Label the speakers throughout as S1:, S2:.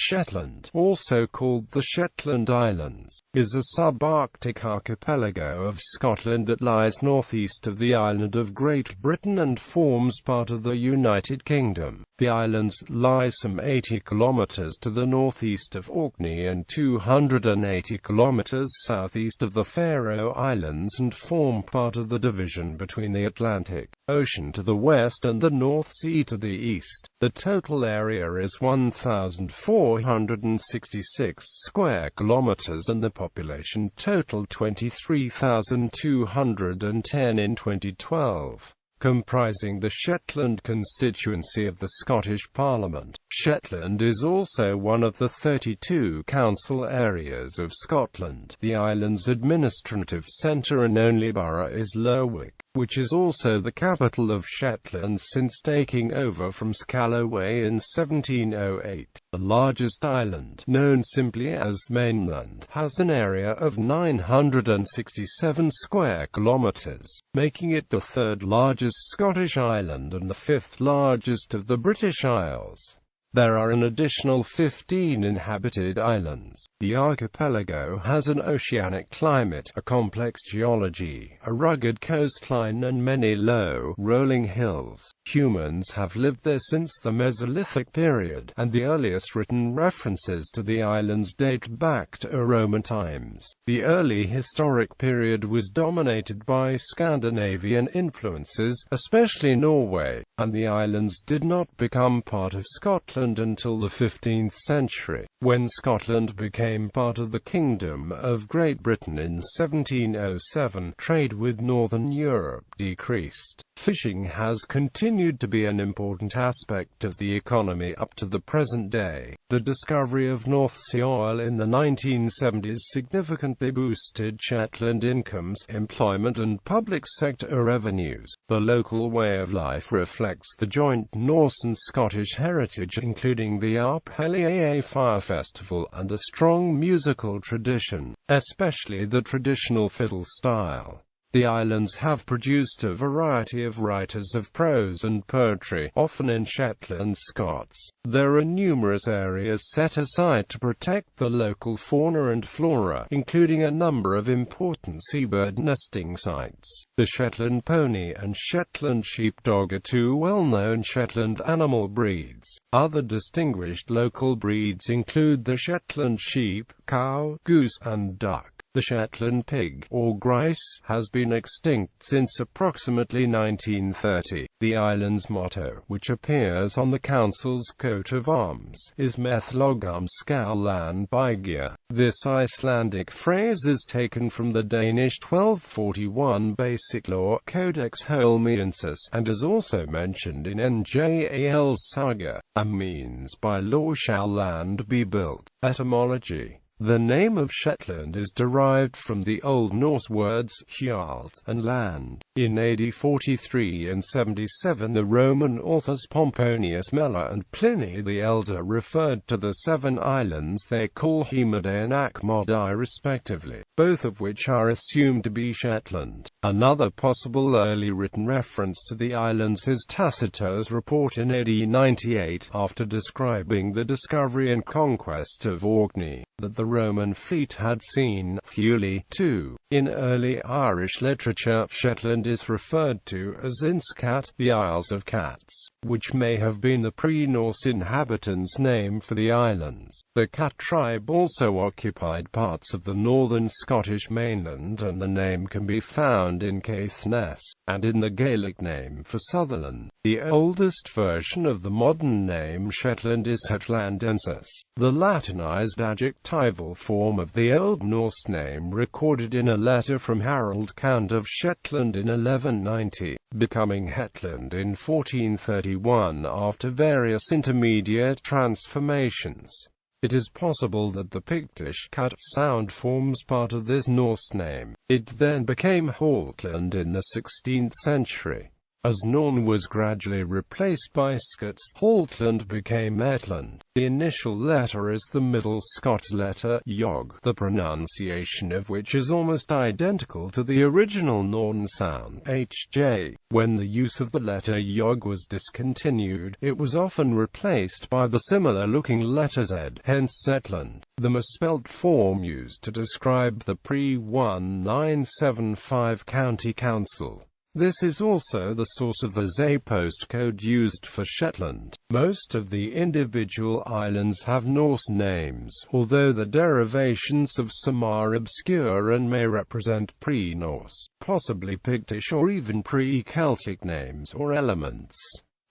S1: Shetland, also called the Shetland Islands, is a subarctic archipelago of Scotland that lies northeast of the island of Great Britain and forms part of the United Kingdom. The islands lie some 80 kilometres to the northeast of Orkney and 280 kilometres southeast of the Faroe Islands and form part of the division between the Atlantic Ocean to the west and the North Sea to the east. The total area is 1,466 square kilometres and the population totaled 23,210 in 2012. Comprising the Shetland constituency of the Scottish Parliament. Shetland is also one of the 32 council areas of Scotland. The island's administrative centre and only borough is Lerwick, which is also the capital of Shetland since taking over from Scalloway in 1708. The largest island, known simply as mainland, has an area of 967 square kilometres, making it the third largest Scottish island and the fifth largest of the British Isles. There are an additional 15 inhabited islands. The archipelago has an oceanic climate, a complex geology, a rugged coastline and many low, rolling hills. Humans have lived there since the Mesolithic period, and the earliest written references to the islands date back to Roman times. The early historic period was dominated by Scandinavian influences, especially Norway, and the islands did not become part of Scotland until the 15th century, when Scotland became part of the Kingdom of Great Britain in 1707. Trade with Northern Europe decreased. Fishing has continued to be an important aspect of the economy up to the present day. The discovery of North Sea oil in the 1970s significantly boosted Shetland incomes, employment and public sector revenues. The local way of life reflects the joint Norse and Scottish heritage, including the archipelago fire festival and a strong musical tradition, especially the traditional fiddle style. The islands have produced a variety of writers of prose and poetry, often in Shetland Scots. There are numerous areas set aside to protect the local fauna and flora, including a number of important seabird nesting sites. The Shetland pony and Shetland sheepdog are two well-known Shetland animal breeds. Other distinguished local breeds include the Shetland sheep, cow, goose, and duck. The Shetland pig, or grice, has been extinct since approximately 1930. The island's motto, which appears on the council's coat of arms, is Methlogum Skalland Bygir. This Icelandic phrase is taken from the Danish 1241 Basic Law Codex Holmiensis, and is also mentioned in Njal's saga, and means by law shall land be built. Etymology. The name of Shetland is derived from the Old Norse words hjalt and land. In AD 43 and 77 the Roman authors Pomponius Mela and Pliny the Elder referred to the 7 islands they call Hemadae and Akmodai respectively, both of which are assumed to be Shetland. Another possible early written reference to the islands is Tacitus' report in AD 98, after describing the discovery and conquest of Orkney, that the Roman fleet had seen Thule, too. In early Irish literature, Shetland is referred to as Inscat, the Isles of Cats, which may have been the pre-Norse inhabitants' name for the islands. The Cat tribe also occupied parts of the northern Scottish mainland, and the name can be found in Caithness, and in the Gaelic name for Sutherland. The oldest version of the modern name Shetland is Hetlandensis, the Latinized adjectival form of the Old Norse name recorded in a letter from Harold Count of Shetland in 1190, becoming Hetland in 1431 after various intermediate transformations. It is possible that the Pictish cat sound forms part of this Norse name. It then became Haltland in the 16th century. As Norn was gradually replaced by Scots, Haltland became Etland. The initial letter is the Middle Scots letter yog, the pronunciation of which is almost identical to the original Northern sound hj. When the use of the letter yog was discontinued, it was often replaced by the similar-looking letter z, hence Zetland, the misspelt form used to describe the pre-1975 county council. This is also the source of the ZE postcode used for Shetland. Most of the individual islands have Norse names, although the derivations of some are obscure and may represent pre-Norse, possibly Pictish or even pre-Celtic names or elements.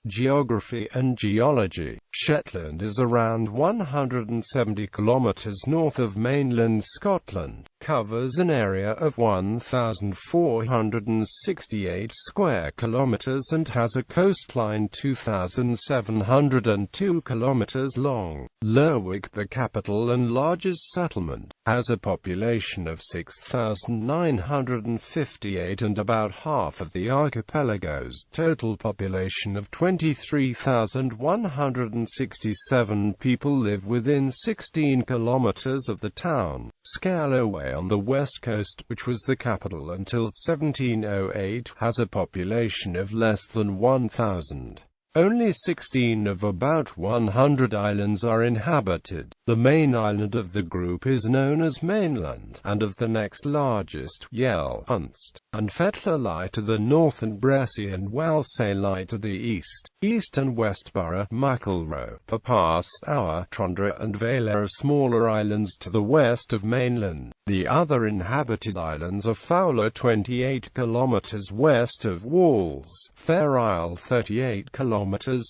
S1: Geography and geology. Shetland is around 170 kilometers north of mainland Scotland, covers an area of 1,468 square kilometers and has a coastline 2,702 kilometers long. Lerwick, the capital and largest settlement, has a population of 6,958 and about half of the archipelago's total population of 23,167 people live within 16 kilometers of the town. Scalloway on the west coast, which was the capital until 1708, has a population of less than 1,000. Only 16 of about 100 islands are inhabited. The main island of the group is known as mainland, and of the next largest, Yell, Unst, and Fetler lie to the north and Bressie and Walsay lie to the east. East and West Burgh, Michelroe, Papas, Our, Trondra and Vale are smaller islands to the west of mainland. The other inhabited islands are Fowler 28 kilometers west of Walls, Fair Isle 38 kilometers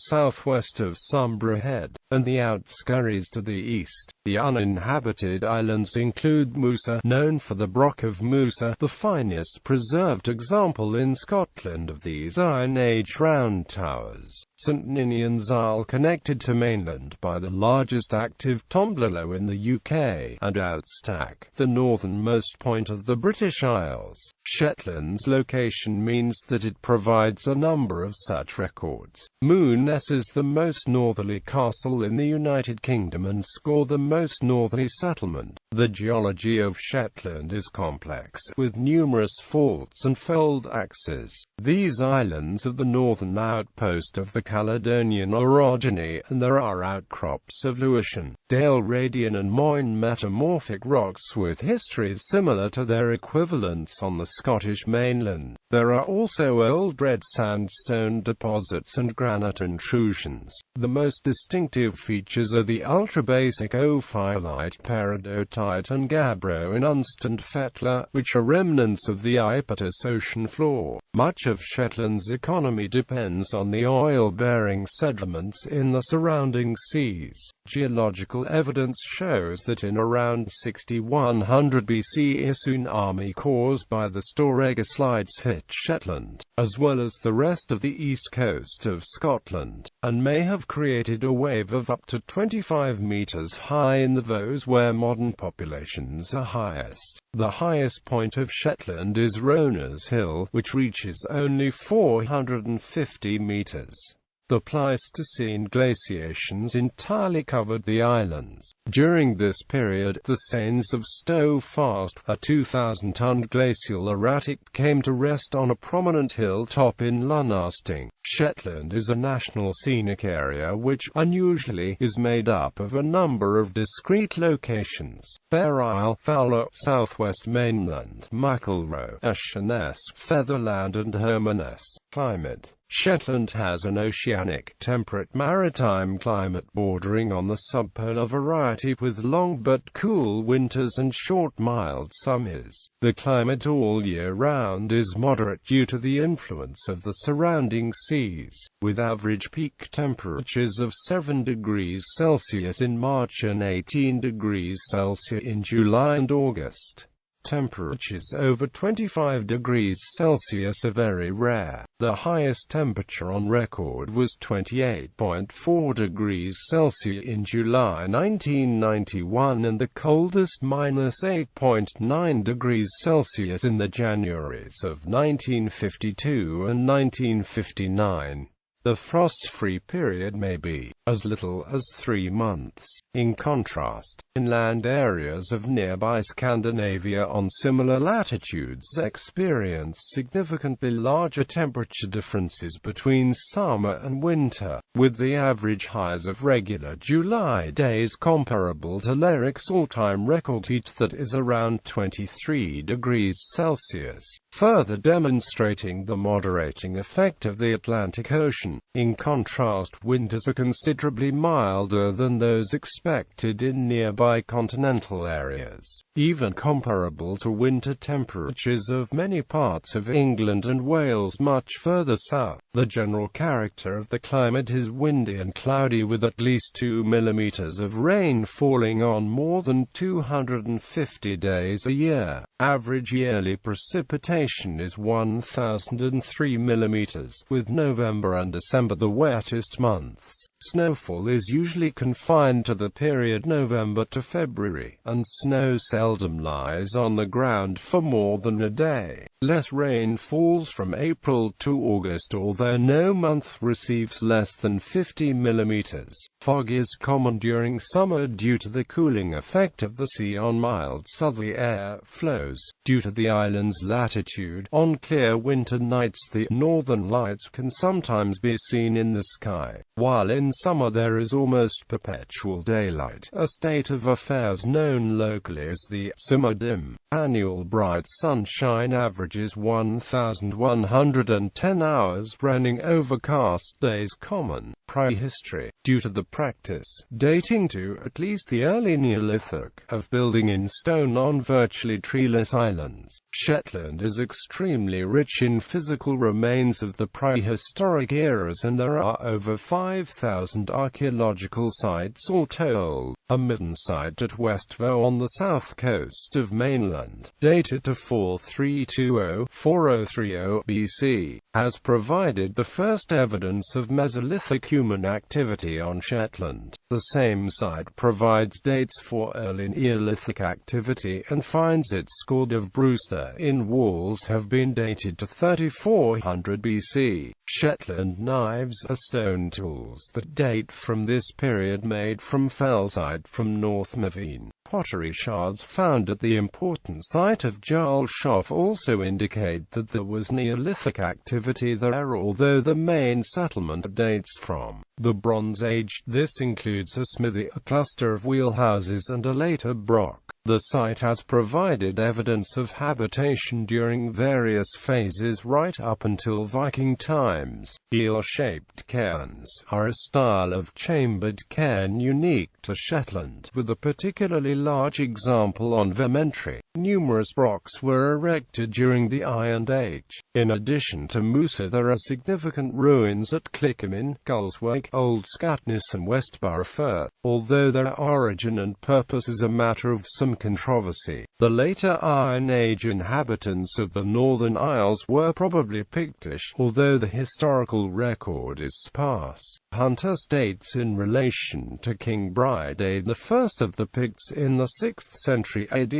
S1: southwest of Sombra Head, and the Outskerries to the east. The uninhabited islands include Moosa, known for the Broch of Moosa, the finest preserved example in Scotland of these Iron Age round towers. St Ninian's Isle, connected to mainland by the largest active tombola in the UK, and Outstack, the northernmost point of the British Isles. Shetland's location means that it provides a number of such records. Mooness is the most northerly castle in the United Kingdom and score the most northerly settlement. The geology of Shetland is complex, with numerous faults and fold axes. These islands are the northern outpost of the Caledonian orogeny, and there are outcrops of Lewisian, Dalradian and Moyne metamorphic rocks with histories similar to their equivalents on the Scottish mainland. There are also old red sandstone deposits and granite intrusions. The most distinctive features are the ultra-basic ophiolite, peridotite and gabbro in Unst and Fetler, which are remnants of the Iapetus ocean floor. Much of Shetland's economy depends on the oil-bearing sediments in the surrounding seas. Geological evidence shows that in around 6100 BC a tsunami caused by the Storegga slides hit Shetland, as well as the rest of the east coast of Scotland, and may have created a wave of up to 25 meters high in the Vos where modern populations are highest. The highest point of Shetland is Rona's Hill, which reaches only 450 meters. The Pleistocene glaciations entirely covered the islands. During this period, the Stains of Stow Fast, a 2,000-ton glacial erratic, came to rest on a prominent hilltop in Lunasting. Shetland is a national scenic area which, unusually, is made up of a number of discrete locations. Fair Isle, Fowler, Southwest Mainland, Michelroe, Ashenes, Featherland and Hermanus. Climate. Shetland has an oceanic, temperate maritime climate bordering on the subpolar variety with long but cool winters and short mild summers. The climate all year round is moderate due to the influence of the surrounding seas, with average peak temperatures of 7 degrees Celsius in March and 18 degrees Celsius in July and August. Temperatures over 25 degrees Celsius are very rare. The highest temperature on record was 28.4 degrees Celsius in July 1991 and the coldest -8.9 degrees Celsius in the Januaries of 1952 and 1959. The frost-free period may be as little as 3 months. In contrast, inland areas of nearby Scandinavia on similar latitudes experience significantly larger temperature differences between summer and winter, with the average highs of regular July days comparable to Lerwick's all-time record heat that is around 23 degrees Celsius, further demonstrating the moderating effect of the Atlantic Ocean. In contrast, winters are considerably milder than those expected in nearby continental areas, even comparable to winter temperatures of many parts of England and Wales much further south. The general character of the climate is windy and cloudy, with at least 2 millimeters of rain falling on more than 250 days a year. Average yearly precipitation is 1,003 millimeters, with November and December the wettest months. Snowfall is usually confined to the period November to February, and snow seldom lies on the ground for more than a day. Less rain falls from April to August, although no month receives less than 50 millimeters. Fog is common during summer due to the cooling effect of the sea on mild southerly air flows. Due to the island's latitude, on clear winter nights the northern lights can sometimes be seen in the sky, while in summer there is almost perpetual daylight, a state of affairs known locally as the summerdim. Annual bright sunshine averages 1,110 hours, running overcast days common. Prehistory. Due to the practice, dating to at least the early Neolithic, of building in stone on virtually treeless islands, Shetland is extremely rich in physical remains of the prehistoric eras, and there are over 5,000 archaeological sites all told. A midden site at Westvo on the south coast of mainland, dated to 4320–4030 BC, has provided the first evidence of Mesolithic human activity on Shetland. The same site provides dates for early Neolithic activity and finds its Scourge of Brewster in walls have been dated to 3400 BC. Shetland knives are stone tools that date from this period, made from felsite from North Mavine. Pottery shards found at the important site of Jarlshof also indicate that there was Neolithic activity there, although the main settlement dates from the Bronze Age. This includes a smithy, a cluster of wheelhouses, and a later broch. The site has provided evidence of habitation during various phases right up until Viking times. Eel-shaped cairns are a style of chambered cairn unique to Shetland, with a particularly large example on Vementry. Numerous brochs were erected during the Iron Age. In addition to Musa, there are significant ruins at Clickamin, Gullswake, Old Scatness and Westborough Firth, although their origin and purpose is a matter of some controversy. The later Iron Age inhabitants of the Northern Isles were probably Pictish, although the historical record is sparse. Hunter states in relation to King Bridead the first of the Picts in the 6th century AD.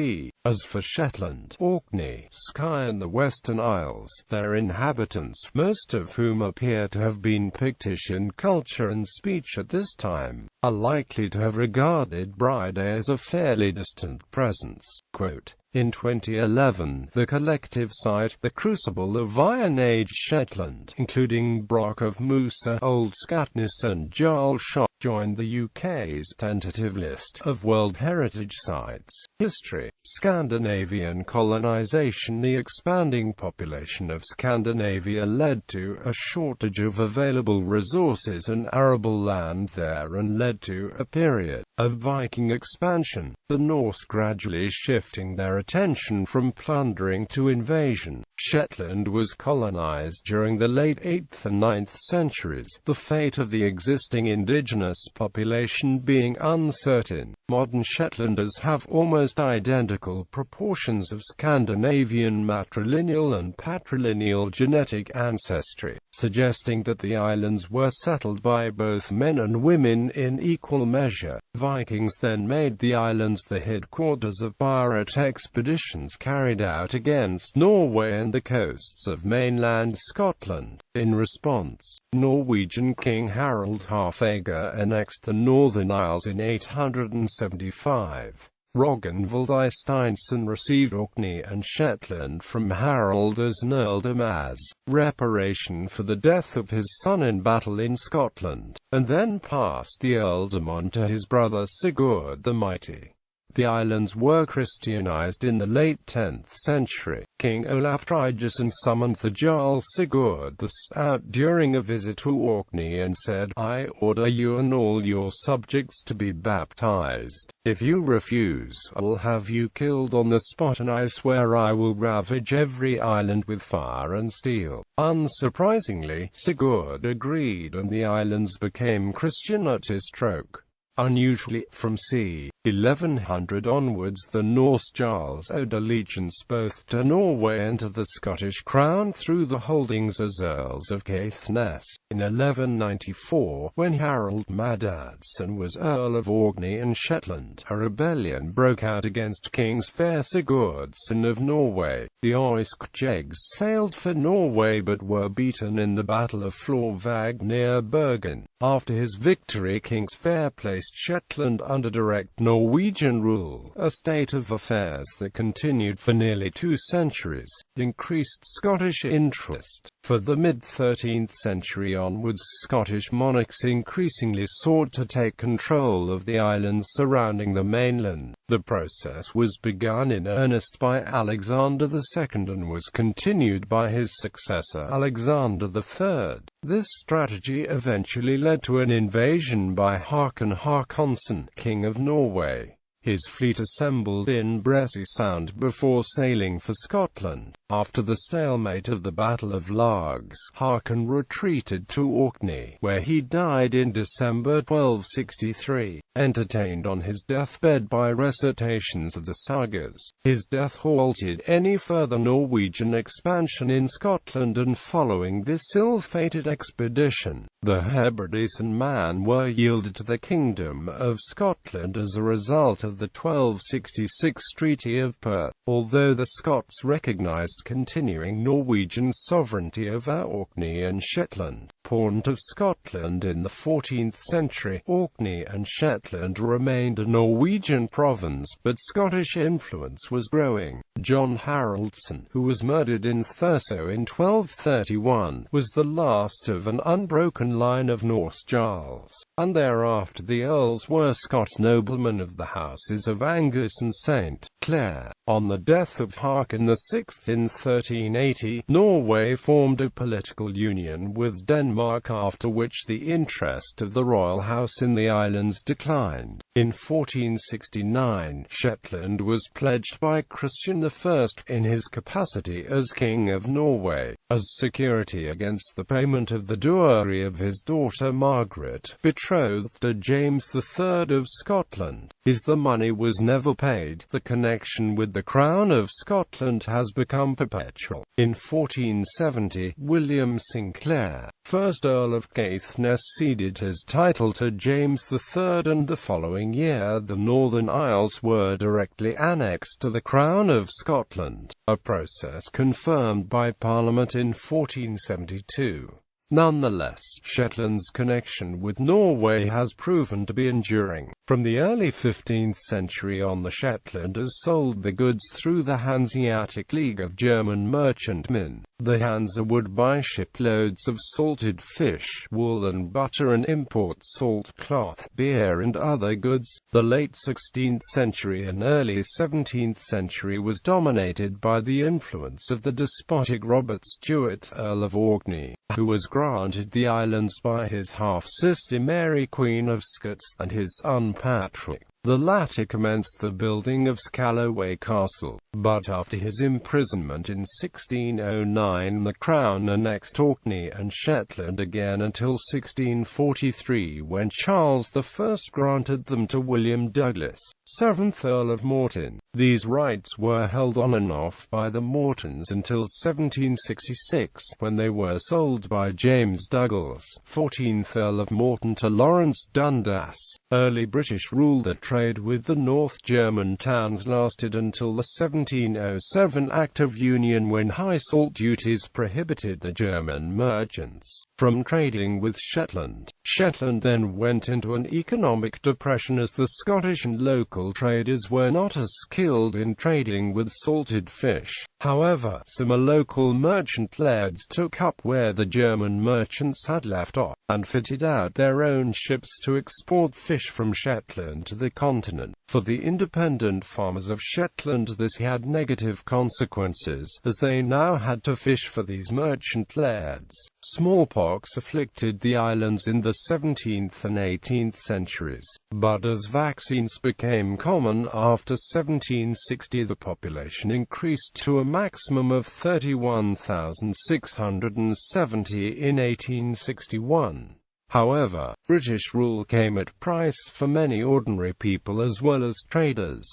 S1: As for Shetland, Orkney, Skye and the Western Isles, their inhabitants, most of whom appear to have been Pictish in culture and speech at this time, are likely to have regarded Bridead as a fairly distant presence. Quote, in 2011, the collective site, The Crucible of Iron Age Shetland, including Broch of Musa, Old Scatness and Jarlshof, joined the UK's tentative list of World Heritage Sites. History. Scandinavian colonization. The expanding population of Scandinavia led to a shortage of available resources and arable land there, and led to a period of Viking expansion, the Norse gradually shifting their attention from plundering to invasion. Shetland was colonized during the late 8th and 9th centuries, the fate of the existing indigenous population being uncertain. Modern Shetlanders have almost identical proportions of Scandinavian matrilineal and patrilineal genetic ancestry, suggesting that the islands were settled by both men and women in equal measure. Vikings then made the islands the headquarters of pirate expeditions carried out against Norway and the coasts of mainland Scotland. In response, Norwegian King Harald Hårfagre annexed the Northern Isles in 875. Rognvald Eystein received Orkney and Shetland from Harald as an earldom as reparation for the death of his son in battle in Scotland, and then passed the earldom on to his brother Sigurd the Mighty. The islands were Christianized in the late 10th century. King Olaf Tryggvason summoned the Jarl Sigurd the Stout during a visit to Orkney and said, "I order you and all your subjects to be baptized. If you refuse, I'll have you killed on the spot, and I swear I will ravage every island with fire and steel." Unsurprisingly, Sigurd agreed, and the islands became Christian at his stroke. Unusually, from c. 1100 onwards, the Norse Jarls owed allegiance both to Norway and to the Scottish crown through the holdings as Earls of Caithness. In 1194, when Harold Madadsson was Earl of Orkney and Shetland, a rebellion broke out against King Sverre Sigurdsson of Norway. The Oiskjegs sailed for Norway but were beaten in the Battle of Florvag near Bergen. After his victory, King Sverre placed Shetland under direct Norwegian rule, a state of affairs that continued for nearly 2 centuries. Increased Scottish interest. For the mid-13th century onwards, Scottish monarchs increasingly sought to take control of the islands surrounding the mainland. The process was begun in earnest by Alexander II and was continued by his successor Alexander III. This strategy eventually led to an invasion by Håkon Håkonsson, King of Norway. His fleet assembled in Bressay Sound before sailing for Scotland. After the stalemate of the Battle of Largs, Håkon retreated to Orkney, where he died in December 1263, entertained on his deathbed by recitations of the sagas. His death halted any further Norwegian expansion in Scotland, and following this ill-fated expedition, the Hebrides and Man were yielded to the Kingdom of Scotland as a result of the 1266 Treaty of Perth. Although the Scots recognized continuing Norwegian sovereignty over Orkney and Shetland, Port of Scotland in the 14th century, Orkney and Shetland remained a Norwegian province, but Scottish influence was growing. John Haraldsson, who was murdered in Thurso in 1231, was the last of an unbroken line of Norse Jarls, and thereafter the Earls were Scots noblemen of the houses of Angus and St. Clair. On the death of Håkon VI in 1380, Norway formed a political union with Denmark, after which the interest of the royal house in the islands declined. In 1469, Shetland was pledged by Christian I in his capacity as King of Norway, as security against the payment of the dowry of his daughter Margaret, betrothed to James III of Scotland. As the money was never paid, the connection with the Crown of Scotland has become perpetual. In 1470, William Sinclair, first Earl of Caithness, ceded his title to James III, and the following year the Northern Isles were directly annexed to the Crown of Scotland, a process confirmed by Parliament in 1472. Nonetheless, Shetland's connection with Norway has proven to be enduring. From the early 15th century on, the Shetlanders sold their goods through the Hanseatic League of German merchantmen. The Hansa would buy shiploads of salted fish, wool and butter, and import salt cloth, beer and other goods. The late 16th century and early 17th century was dominated by the influence of the despotic Robert Stewart, Earl of Orkney, who was granted the islands by his half-sister Mary, Queen of Scots, and his son Patrick. The latter commenced the building of Scalloway Castle, but after his imprisonment in 1609 the Crown annexed Orkney and Shetland again until 1643, when Charles I granted them to William Douglas, 7th Earl of Morton. These rights were held on and off by the Mortons until 1766, when they were sold by James Douglas, 14th Earl of Morton, to Lawrence Dundas. Early British rule that trade with the North German towns lasted until the 1707 Act of Union, when high salt duties prohibited the German merchants from trading with Shetland. Shetland then went into an economic depression as the Scottish and local traders were not as skilled in trading with salted fish. However, some local merchant lairds took up where the German merchants had left off, and fitted out their own ships to export fish from Shetland to the continent. For the independent farmers of Shetland, this had negative consequences, as they now had to fish for these merchant lairds. Smallpox afflicted the islands in the 17th and 18th centuries, but as vaccines became common after 1760, the population increased to a maximum of 31,670 in 1861. However, British rule came at price for many ordinary people as well as traders.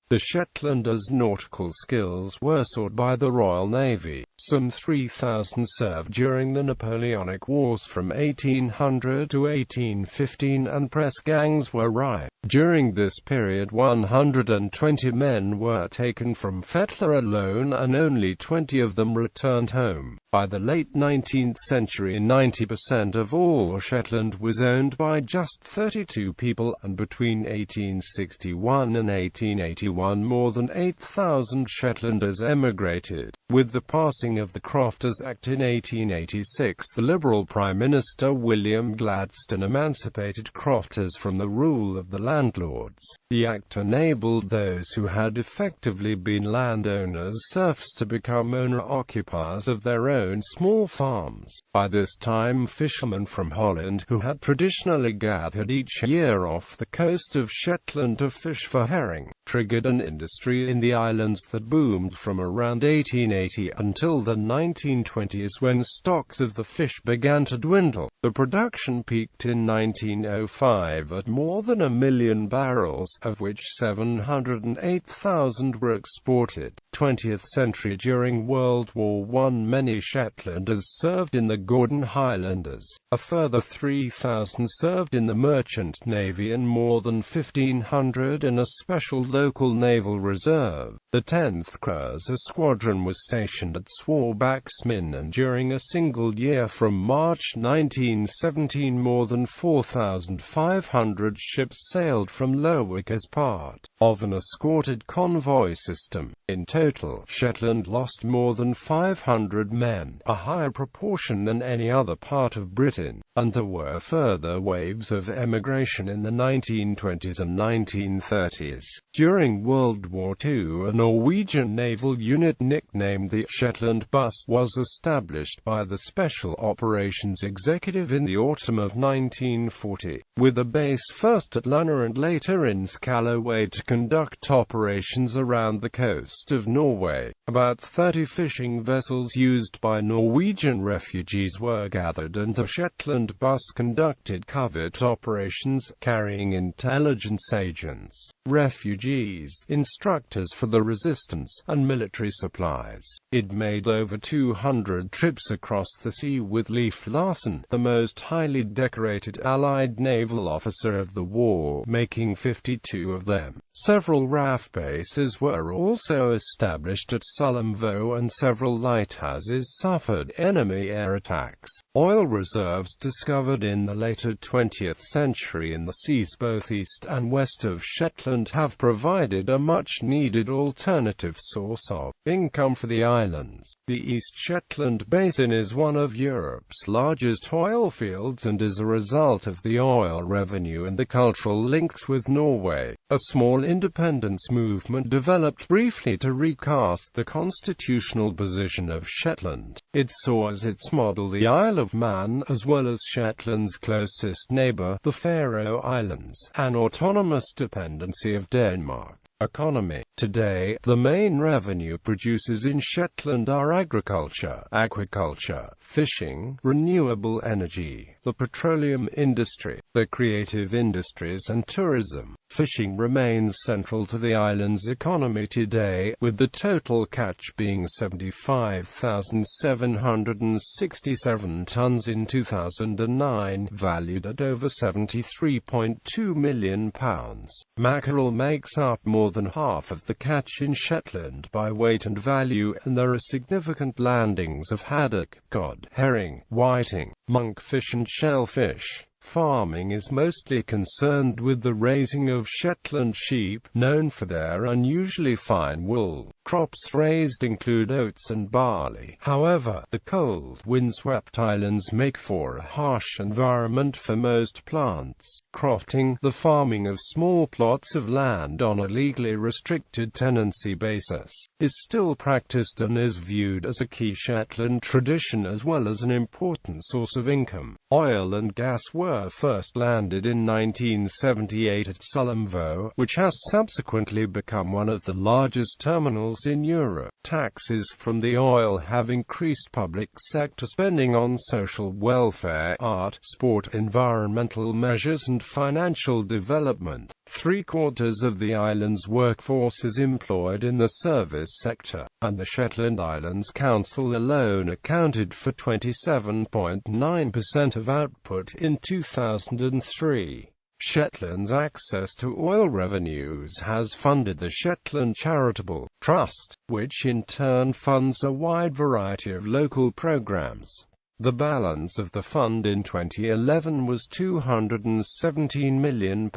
S1: The Shetlanders' nautical skills were sought by the Royal Navy. Some 3,000 served during the Napoleonic Wars from 1800 to 1815, and press gangs were rife. During this period 120 men were taken from Fetler alone, and only 20 of them returned home. By the late 19th century, 90% of all Shetland was owned by just 32 people, and between 1861 and 1881 more than 8,000 Shetlanders emigrated. With the passing of the Crofters Act in 1886, the Liberal Prime Minister William Gladstone emancipated crofters from the rule of the landlords. The act enabled those who had effectively been landowners serfs to become owner-occupiers of their own small farms. By this time, fishermen from Holland, who had traditionally gathered each year off the coast of Shetland to fish for herring, triggered an industry in the islands that boomed from around 1880 until the 1920s, when stocks of the fish began to dwindle. The production peaked in 1905 at more than 1 million barrels, of which 708,000 were exported. 20th century. During World War I, many Shetlanders served in the Gordon Highlanders. A further 3,000 served in the Merchant Navy and more than 1,500 in a special local naval reserve. The 10th Cruiser Squadron was stationed at Swarbacksmin, and during a single year from March 1917 more than 4,500 ships sailed from Lerwick as part of an escorted convoy system. In total, Shetland lost more than 500 men, a higher proportion than any other part of Britain, and there were further waves of emigration in the 1920s and 1930s. During World War II, a Norwegian naval unit nicknamed the Shetland Bus was established by the Special Operations Executive in the autumn of 1940, with a base first at Lunner and later in Scalloway to conduct operations around the coast of Norway. About 30 fishing vessels used by Norwegian refugees were gathered, and the Shetland Bus conducted covert operations, carrying intelligence agents, refugees, instructors for the resistance, and military supplies. It made over 200 trips across the sea with Leif Larsen, the most highly decorated Allied naval officer of the war, making 52 of them. Several RAF bases were also established at Sullomvo, and several lighthouses suffered enemy air attacks. Oil reserves discovered in the later 20th century in the seas both east and west of Shetland have provided a much-needed alternative source of income for the islands. The East Shetland Basin is one of Europe's largest oil fields and is a result of the oil revenue and the cultural links with Norway. A small independence movement developed briefly to recast the constitutional position of Shetland. It saw as its model the Isle of Man, as well as Shetland's closest neighbour, the Faroe Islands, an autonomous dependency of Denmark. Economy. Today, the main revenue producers in Shetland are agriculture, aquaculture, fishing, renewable energy, the petroleum industry, the creative industries and tourism. Fishing remains central to the island's economy today, with the total catch being 75,767 tons in 2009, valued at over £73.2 million. Mackerel makes up more than half of the catch in Shetland by weight and value, and there are significant landings of haddock, cod, herring, whiting, monkfish and shellfish. Farming is mostly concerned with the raising of Shetland sheep, known for their unusually fine wool. Crops raised include oats and barley. However, the cold, windswept islands make for a harsh environment for most plants. Crofting, the farming of small plots of land on a legally restricted tenancy basis, is still practiced and is viewed as a key Shetland tradition as well as an important source of income. Oil and gas were first landed in 1978 at Scalloway, which has subsequently become one of the largest terminals in Europe. Taxes from the oil have increased public sector spending on social welfare, art, sport, environmental measures and financial development. Three-quarters of the island's workforce is employed in the service sector, and the Shetland Islands Council alone accounted for 27.9% of output in 2003. Shetland's access to oil revenues has funded the Shetland Charitable Trust, which in turn funds a wide variety of local programs. The balance of the fund in 2011 was £217 million,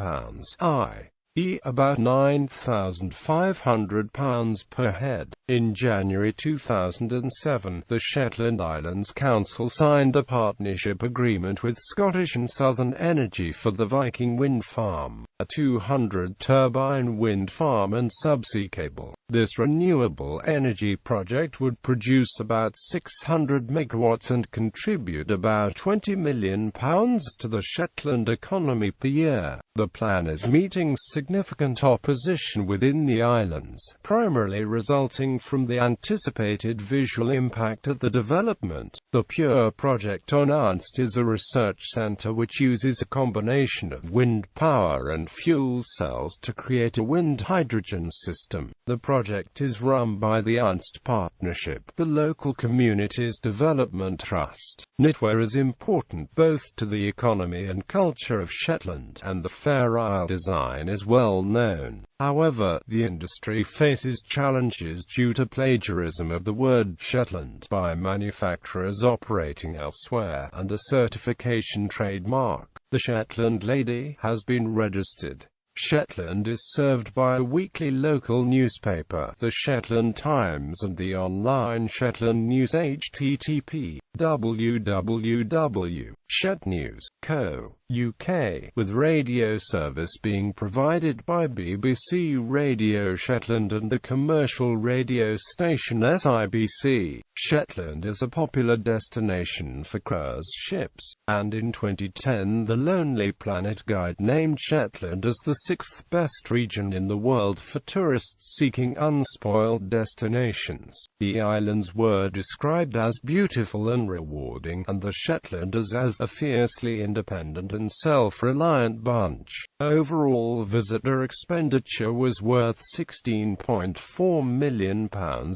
S1: i.e. about £9,500 per head. In January 2007, the Shetland Islands Council signed a partnership agreement with Scottish and Southern Energy for the Viking Wind Farm, a 200-turbine wind farm and subsea cable. This renewable energy project would produce about 600 megawatts and contribute about £20 million to the Shetland economy per year. The plan is meeting significant opposition within the islands, primarily resulting from the anticipated visual impact of the development. The Pure project on Ernst is a research centre which uses a combination of wind power and fuel cells to create a wind hydrogen system. The project is run by the Ernst Partnership, the local community's development trust. Knitwear is important both to the economy and culture of Shetland, and the Faroe Isle design is well known. However, the industry faces challenges due to plagiarism of the word Shetland by manufacturers operating elsewhere, and a certification trademark. The Shetland Lady has been registered. Shetland is served by a weekly local newspaper, the Shetland Times, and the online Shetland News http://www.shetnews.co.uk, with radio service being provided by BBC Radio Shetland and the commercial radio station SIBC. Shetland is a popular destination for cruise ships, and in 2010 the Lonely Planet guide named Shetland as the 6th best region in the world for tourists seeking unspoiled destinations. The islands were described as beautiful and rewarding, and the Shetlanders as a fiercely independent and self-reliant bunch. Overall visitor expenditure was worth £16.4 million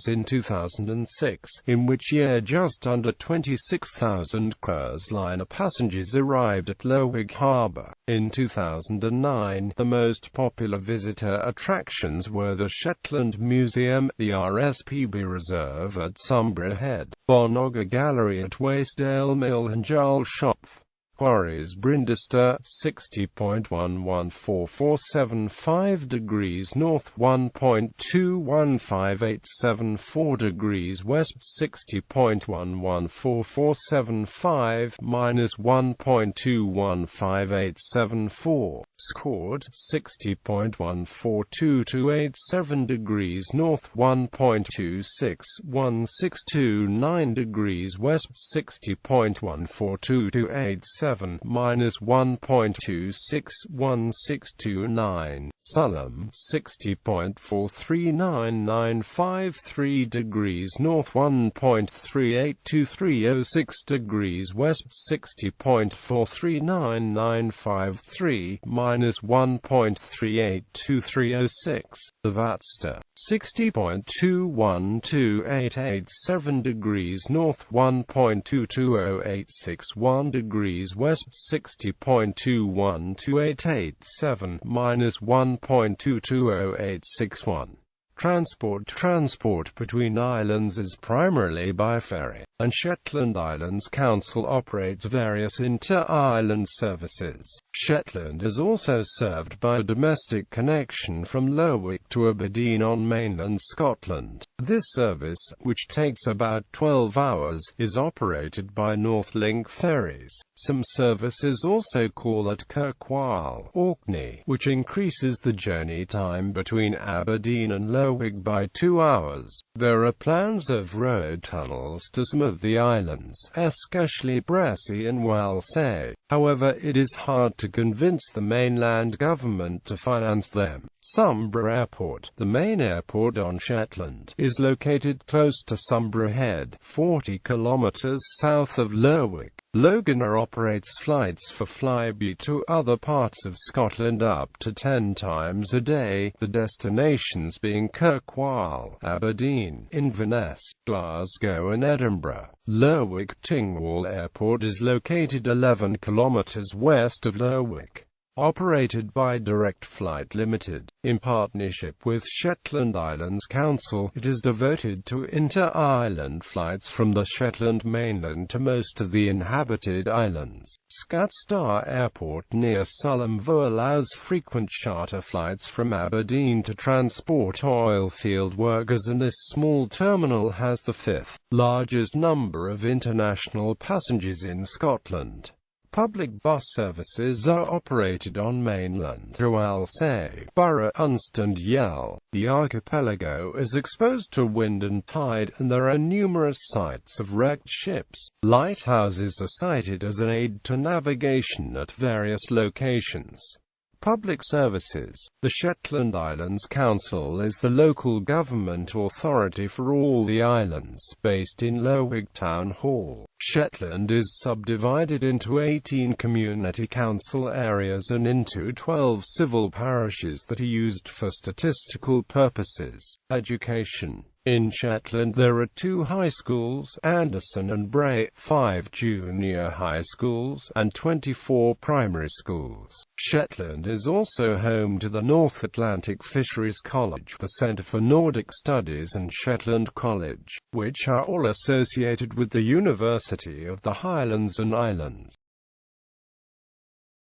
S1: in 2006, in which year just under 26,000 cruise liner passengers arrived at Lerwick Harbour. In 2009, the most popular visitor attractions were the Shetland Museum, the RSPB Reserve at Sombra Head, Bonogga Gallery at Wasedale Mill and Jarl Shopf. Quarries Brindista, 60.114475 degrees north, 1.215874 degrees west, 60.114475 minus 1.215874. Scored, 60.142287 degrees north, 1.261629 degrees west, 60.142287 -1.2612629, Sulum 60.439953 degrees north, 1.382306 degrees west, 60.439953 -1.382306, Vatsta 60.212887 degrees north, 1.220861 degrees west, 60.212887 -1.220861. Transport between islands is primarily by ferry, and Shetland Islands Council operates various inter-island services. Shetland is also served by a domestic connection from Lerwick to Aberdeen on mainland Scotland. This service, which takes about 12 hours, is operated by Northlink ferries. Some services also call at Kirkwall, Orkney, which increases the journey time between Aberdeen and Lerwick by 2 hours. There are plans of road tunnels to some of the islands, especially Bressay and Walsay. However, it is hard to convince the mainland government to finance them. Sumborough Airport, the main airport on Shetland, is located close to Sumborough Head, 40 kilometers south of Lerwick. Loganair operates flights for Flybe to other parts of Scotland up to 10 times a day, the destinations being Kirkwall, Aberdeen, Inverness, Glasgow and Edinburgh. Lerwick-Tingwall Airport is located 11 kilometers west of Lerwick. Operated by Direct Flight Limited, in partnership with Shetland Islands Council, it is devoted to inter-island flights from the Shetland mainland to most of the inhabited islands. Skatstar Airport near Sulum allows frequent charter flights from Aberdeen to transport oil field workers, and this small terminal has the fifth largest number of international passengers in Scotland. Public bus services are operated on mainland to Walsay, Burgh, Unst and Yell. The archipelago is exposed to wind and tide, and there are numerous sites of wrecked ships. Lighthouses are sited as an aid to navigation at various locations. Public services. The Shetland Islands Council is the local government authority for all the islands, based in Lerwick Town Hall. Shetland is subdivided into 18 community council areas and into 12 civil parishes that are used for statistical purposes. Education. In Shetland there are 2 high schools, Anderson and Bray, 5 junior high schools, and 24 primary schools. Shetland is also home to the North Atlantic Fisheries College, the Centre for Nordic Studies and Shetland College, which are all associated with the University of the Highlands and Islands.